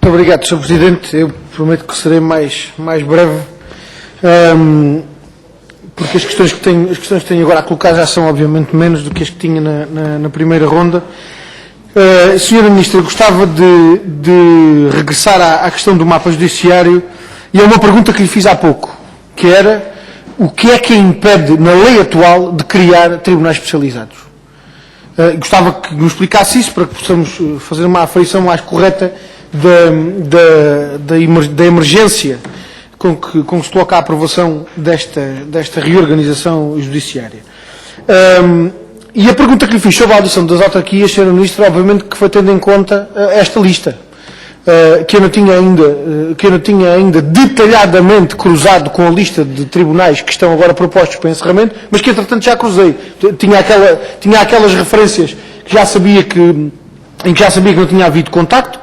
Muito obrigado, Sr. Presidente. Eu prometo que serei mais breve, porque as questões que tenho agora a colocar já são, obviamente, menos do que as que tinha na primeira ronda. Senhora Ministra, eu gostava de regressar à questão do mapa judiciário, e é uma pergunta que lhe fiz há pouco, que era o que é que a impede, na lei atual, de criar tribunais especializados. Gostava que nos explicasse isso para que possamos fazer uma aferição mais correta da emergência com que se coloca a aprovação desta reorganização judiciária. E a pergunta que lhe fiz sobre a audição das autarquias, Sra. Ministra, obviamente que foi tendo em conta esta lista, que eu não tinha ainda detalhadamente cruzado com a lista de tribunais que estão agora propostos para encerramento, mas que entretanto já cruzei. Tinha aquelas referências que já sabia que não tinha havido contacto,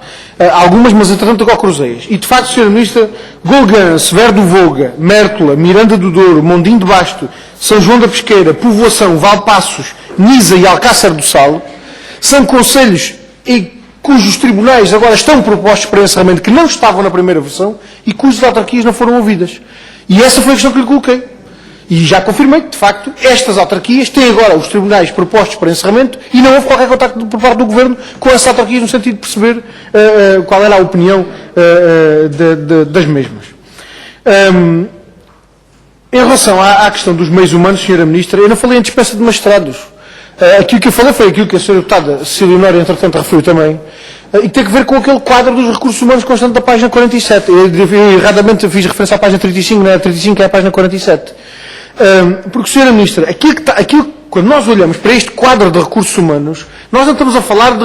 algumas, mas entretanto agora cruzei-as. E de facto, Sra. Ministra, Golgã, Severo do Voga, Mértola, Miranda do Douro, Mondinho de Basto, São João da Pesqueira, Povoação, Valpaços, Nisa e Alcácer do Sal são concelhos cujos tribunais agora estão propostos para encerramento, que não estavam na primeira versão e cujas autarquias não foram ouvidas. E essa foi a questão que lhe coloquei. E já confirmei que, de facto, estas autarquias têm agora os tribunais propostos para encerramento e não houve qualquer contacto por parte do Governo com essas autarquias no sentido de perceber qual era a opinião das mesmas. Em relação à questão dos meios humanos, Sra. Ministra, eu não falei em dispensa de magistrados. Aquilo que eu falei foi aquilo que a Sra. Deputada Cecília Honório, entretanto, referiu também, e tem que ver com aquele quadro dos recursos humanos constante da página 47. Eu erradamente fiz referência à página 35, não é a 35, é a página 47. Porque, Sra. Ministra, quando nós olhamos para este quadro de recursos humanos, nós não estamos a falar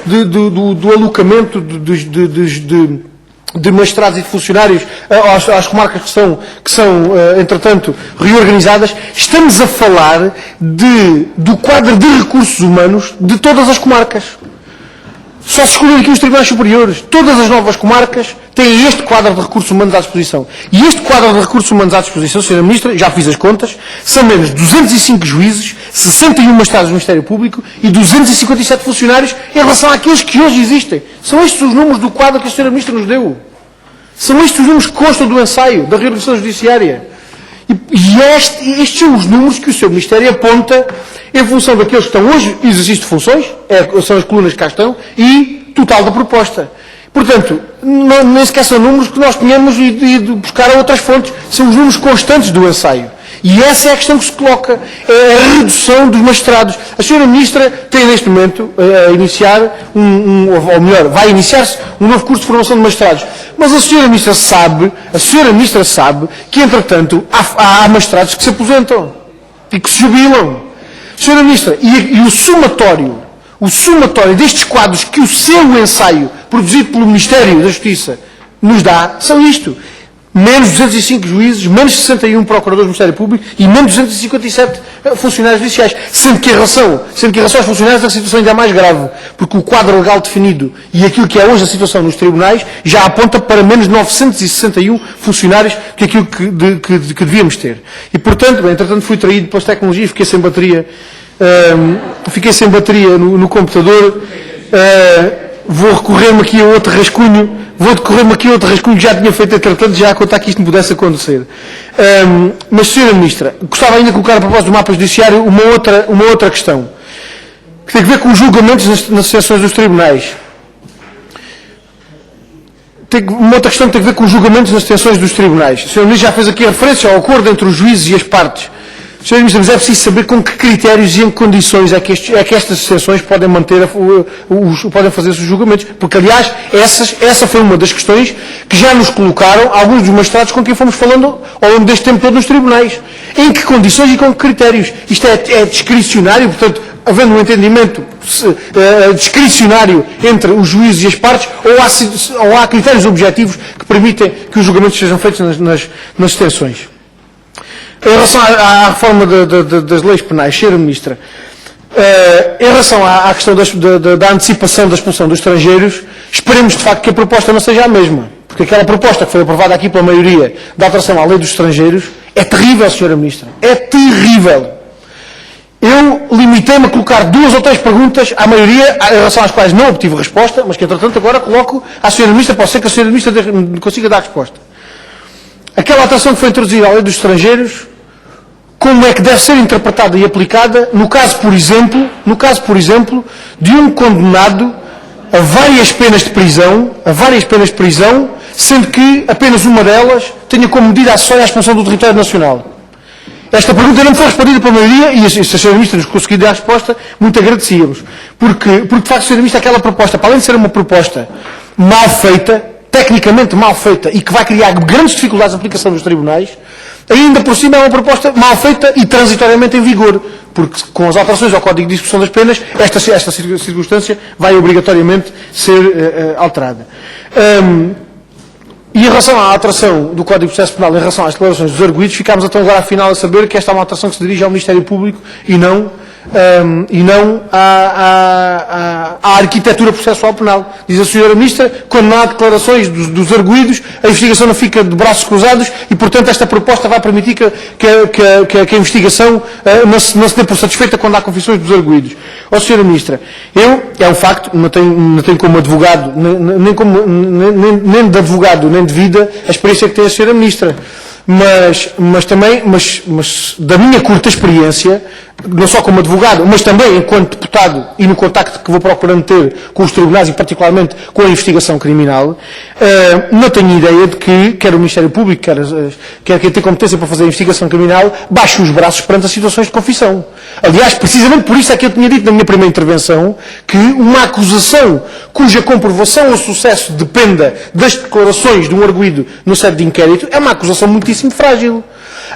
do alocamento de magistrados e de funcionários às comarcas que são, entretanto, reorganizadas. Estamos a falar do quadro de recursos humanos de todas as comarcas. Só se escolher aqui os tribunais superiores. Todas as novas comarcas têm este quadro de recursos humanos à disposição. E este quadro de recursos humanos à disposição, Sra. Ministra, já fiz as contas, são menos 205 juízes, 61 magistrados do Ministério Público e 257 funcionários em relação àqueles que hoje existem. São estes os números do quadro que a Sra. Ministra nos deu. São estes os números que constam do ensaio, da reorganização judiciária. E estes são os números que o seu Ministério aponta em função daqueles que estão hoje em exercício de funções, são as colunas que cá estão, e total da proposta. Portanto, nem sequer são números que nós tenhamos e de buscar a outras fontes, são os números constantes do ensaio. E essa é a questão que se coloca, é a redução dos magistrados. A Sra. Ministra tem neste momento a iniciar ou melhor, vai iniciar-se um novo curso de formação de magistrados. Mas a Sra. Ministra sabe que, entretanto, há magistrados que se aposentam e que se jubilam. Sra. Ministra, e o somatório destes quadros que o seu ensaio, produzido pelo Ministério da Justiça, nos dá, são isto. Menos 205 juízes, menos 61 procuradores do Ministério Público e menos 257 funcionários judiciais. Sendo que em relação aos funcionários a situação ainda é mais grave, porque o quadro legal definido e aquilo que é hoje a situação nos tribunais já aponta para menos 961 funcionários que aquilo que devíamos ter. E, portanto, entretanto fui traído pelas tecnologias, fiquei sem bateria no computador, vou recorrer-me aqui a outro rascunho, que já tinha feito entretanto, já a contar que isto me pudesse acontecer. Mas, Sra. Ministra, gostava ainda de colocar a propósito do mapa judiciário uma outra questão, que tem a ver com os julgamentos nas sessões dos tribunais. Uma outra questão que tem a ver com os julgamentos nas detenções dos tribunais. O Sr. Ministro já fez aqui referência ao acordo entre os juízes e as partes. Sr. Ministro, mas é preciso saber com que critérios e em que condições é que estas exceções podem podem fazer os julgamentos. Porque, aliás, essa foi uma das questões que já nos colocaram alguns dos magistrados com quem fomos falando ao longo deste tempo todo nos tribunais. Em que condições e com que critérios? Isto é discricionário, portanto, havendo um entendimento discricionário entre os juízes e as partes, ou há critérios objetivos que permitem que os julgamentos sejam feitos nas detenções. Em relação à reforma das leis penais, Sra. Ministra, em relação à questão da antecipação da expulsão dos estrangeiros, esperemos de facto que a proposta não seja a mesma. Porque aquela proposta que foi aprovada aqui pela maioria da alteração à lei dos estrangeiros é terrível, Sra. Ministra. É terrível. Eu limitei-me a colocar 2 ou 3 perguntas, à maioria em relação às quais não obtive resposta, mas que, entretanto, agora coloco à Sra. Ministra, pode ser que a Sra. Ministra me consiga dar resposta. Aquela alteração que foi introduzida à lei dos estrangeiros, como é que deve ser interpretada e aplicada no caso, por exemplo, de um condenado a várias penas de prisão, sendo que apenas uma delas tenha como medida acessória a expulsão do território nacional. Esta pergunta não foi respondida pela maioria e se a Sra. Ministra nos conseguir dar a resposta, muito agradecíamos. Porque de facto, Sra. Ministra, aquela proposta, para além de ser uma proposta mal feita, tecnicamente mal feita e que vai criar grandes dificuldades de aplicação nos tribunais, ainda por cima é uma proposta mal feita e transitoriamente em vigor, porque com as alterações ao Código de Execução das Penas, esta circunstância vai obrigatoriamente ser alterada. E em relação à alteração do Código de Processo Penal, em relação às declarações dos arguidos, ficámos então agora afinal a saber que esta é uma alteração que se dirige ao Ministério Público e não à arquitetura processual penal. Diz a Sra. Ministra, quando não há declarações dos arguidos, a investigação não fica de braços cruzados e, portanto, esta proposta vai permitir que a investigação não se dê por satisfeita quando há confissões dos arguidos. Ó, Sra. Ministra, é um facto, não tenho como advogado, nem de advogado, nem de vida, a experiência que tem a Sra. Ministra. Mas também da minha curta experiência, não só como advogado, mas também enquanto deputado e no contacto que vou procurando ter com os tribunais e particularmente com a investigação criminal, não tenho ideia de que quer o Ministério Público, quer quem tem competência para fazer a investigação criminal, baixe os braços perante as situações de confissão. Aliás, precisamente por isso é que eu tinha dito na minha primeira intervenção que uma acusação cuja comprovação ou sucesso dependa das declarações de um arguido no sede de inquérito é uma acusação muitíssimo frágil.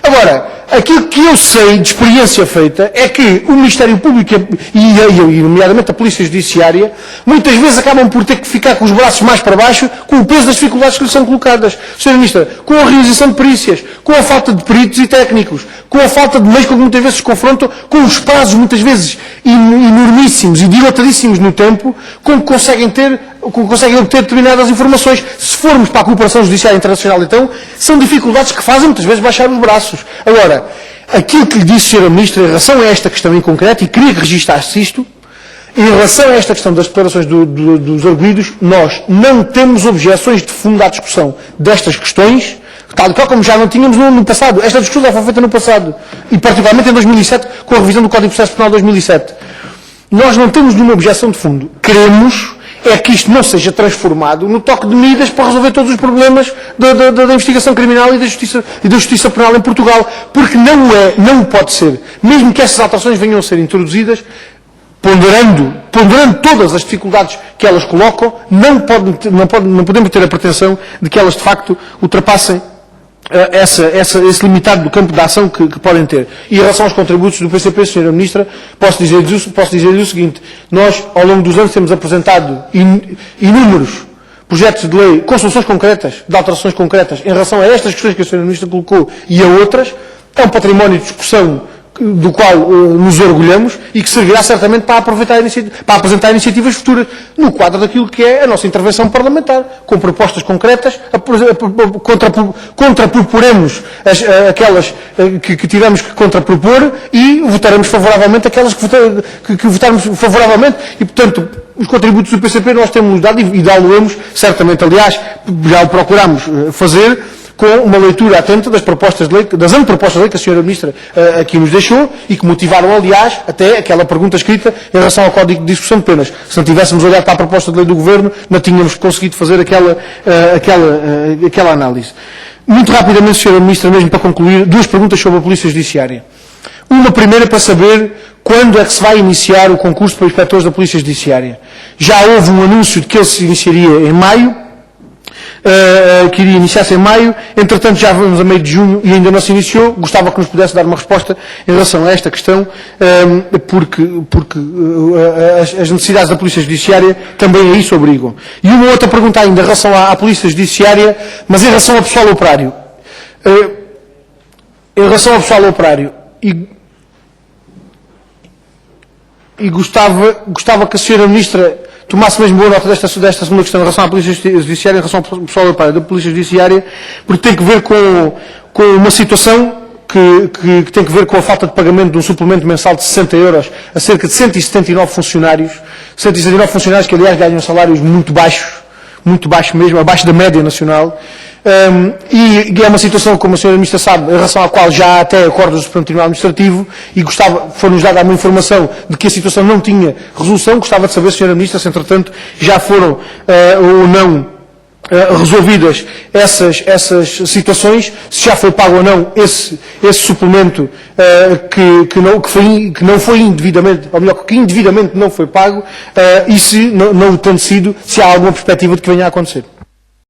Agora, aquilo que eu sei de experiência feita é que o Ministério Público e nomeadamente a Polícia Judiciária, muitas vezes acabam por ter que ficar com os braços mais para baixo com o peso das dificuldades que lhes são colocadas. Sra. Ministra, com a realização de perícias, com a falta de peritos e técnicos, com a falta de meios com que muitas vezes se confrontam, com os prazos muitas vezes enormíssimos e dilatadíssimos no tempo, com que conseguem obter determinadas informações. Se formos para a cooperação judiciária internacional, então, são dificuldades que fazem muitas vezes baixar os braços. Agora, aquilo que lhe disse, Sra. Ministra, em relação a esta questão em concreto, e queria que registasse isto, em relação a esta questão das declarações dos arguidos, nós não temos objeções de fundo à discussão destas questões, tal e qual como já não tínhamos no passado. Esta discussão já foi feita no passado, e particularmente em 2007, com a revisão do Código de Processo Penal de 2007. Nós não temos nenhuma objeção de fundo. Queremos é que isto não seja transformado no toque de medidas para resolver todos os problemas da investigação criminal e da justiça penal em Portugal. Porque não pode ser. Mesmo que essas alterações venham a ser introduzidas, ponderando todas as dificuldades que elas colocam, não podemos ter a pretensão de que elas, de facto, ultrapassem esse limitado do campo de ação que podem ter. E em relação aos contributos do PCP, Sra. Ministra, posso dizer-lhe o seguinte: nós, ao longo dos anos, temos apresentado inúmeros projetos de lei com soluções concretas, de alterações concretas, em relação a estas questões que a Sra. Ministra colocou e a outras. É um património de discussão do qual nos orgulhamos e que servirá certamente para apresentar iniciativas futuras no quadro daquilo que é a nossa intervenção parlamentar, com propostas concretas, contraproporemos aquelas que tivemos que contrapropor e votaremos favoravelmente aquelas que votarmos favoravelmente e, portanto, os contributos do PCP nós temos dado e dá-lo-emos certamente, aliás, já o procuramos fazer, com uma leitura atenta das propostas de lei, das propostas de lei que a Sra. Ministra aqui nos deixou e que motivaram, aliás, até aquela pergunta escrita em relação ao Código de Execução de Penas. Se não tivéssemos olhado para a proposta de lei do Governo, não tínhamos conseguido fazer aquela análise. Muito rapidamente, Sra. Ministra, mesmo para concluir, 2 perguntas sobre a Polícia Judiciária. Uma primeira para saber quando é que se vai iniciar o concurso para inspectores da Polícia Judiciária. Já houve um anúncio de que ele se iniciaria em maio, que iria iniciar-se em maio, entretanto já vamos a meio de junho e ainda não se iniciou. Gostava que nos pudesse dar uma resposta em relação a esta questão, porque as necessidades da Polícia Judiciária também a isso obrigam. E uma outra pergunta ainda em relação à Polícia Judiciária, mas em relação ao pessoal operário. Em relação ao pessoal operário, e gostava que a Sra. Ministra tomasse mesmo boa nota desta segunda questão em relação à Polícia Judiciária, em relação ao pessoal da Polícia Judiciária, porque tem que ver com uma situação que tem que ver com a falta de pagamento de um suplemento mensal de 60 euros a cerca de 179 funcionários. 179 funcionários que, aliás, ganham salários muito baixos mesmo, abaixo da média nacional. E é uma situação, como a senhora Ministra sabe, em relação à qual já há até acordos do Supremo Tribunal Administrativo e foi-nos dada uma informação de que a situação não tinha resolução. Gostava de saber, senhora Ministra, se entretanto já foram ou não resolvidas essas situações, se já foi pago ou não esse suplemento que não foi indevidamente, ou melhor, que indevidamente não foi pago, e se não o tendo sido, se há alguma perspectiva de que venha a acontecer.